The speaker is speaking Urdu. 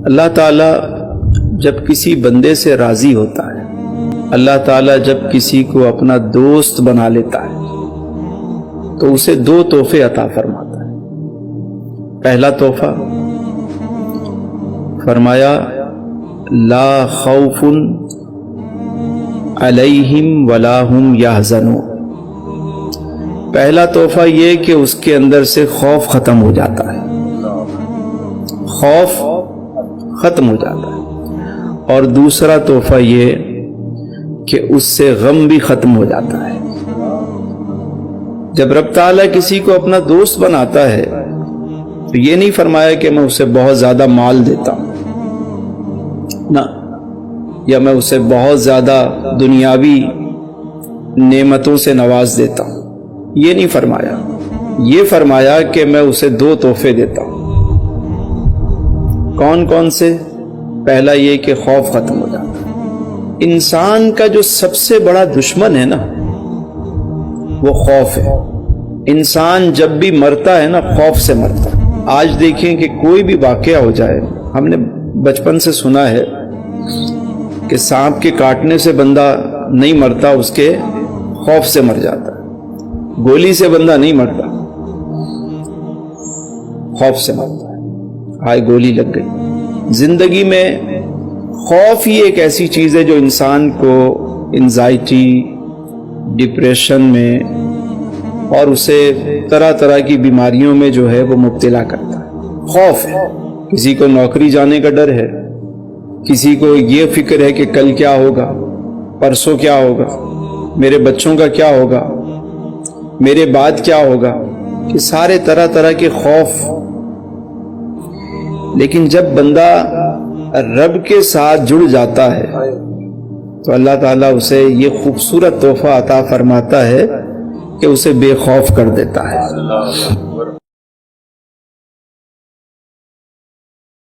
اللہ تعالیٰ جب کسی بندے سے راضی ہوتا ہے، اللہ تعالیٰ جب کسی کو اپنا دوست بنا لیتا ہے تو اسے دو تحفے عطا فرماتا ہے۔ پہلا تحفہ فرمایا لا خوف علیہم ولا ہم یحزنون۔ پہلا تحفہ یہ کہ اس کے اندر سے خوف ختم ہو جاتا ہے، خوف ختم ہو جاتا ہے، اور دوسرا تحفہ یہ کہ اس سے غم بھی ختم ہو جاتا ہے۔ جب رب تعالیٰ کسی کو اپنا دوست بناتا ہے تو یہ نہیں فرمایا کہ میں اسے بہت زیادہ مال دیتا ہوں نہ، یا میں اسے بہت زیادہ دنیاوی نعمتوں سے نواز دیتا ہوں، یہ نہیں فرمایا۔ یہ فرمایا کہ میں اسے دو تحفے دیتا ہوں۔ کون کون سے؟ پہلا یہ کہ خوف ختم ہو جاتا ہے۔ انسان کا جو سب سے بڑا دشمن ہے نا وہ خوف ہے۔ انسان جب بھی مرتا ہے نا خوف سے مرتا ہے۔ آج دیکھیں کہ کوئی بھی واقعہ ہو جائے، ہم نے بچپن سے سنا ہے کہ سانپ کے کاٹنے سے بندہ نہیں مرتا، اس کے خوف سے مر جاتا ہے۔ گولی سے بندہ نہیں مرتا، خوف سے مرتا ہے، ہائے گولی لگ گئی۔ زندگی میں خوف ہی ایک ایسی چیز ہے جو انسان کو انزائٹی، ڈپریشن میں اور اسے طرح طرح کی بیماریوں میں جو ہے وہ مبتلا کرتا ہے۔ خوف ہے۔ کسی کو نوکری جانے کا ڈر ہے، کسی کو یہ فکر ہے کہ کل کیا ہوگا، پرسوں کیا ہوگا، میرے بچوں کا کیا ہوگا، میرے بعد کیا ہوگا، کہ سارے طرح طرح کے خوف۔ لیکن جب بندہ رب کے ساتھ جڑ جاتا ہے تو اللہ تعالیٰ اسے یہ خوبصورت تحفہ عطا فرماتا ہے کہ اسے بے خوف کر دیتا ہے۔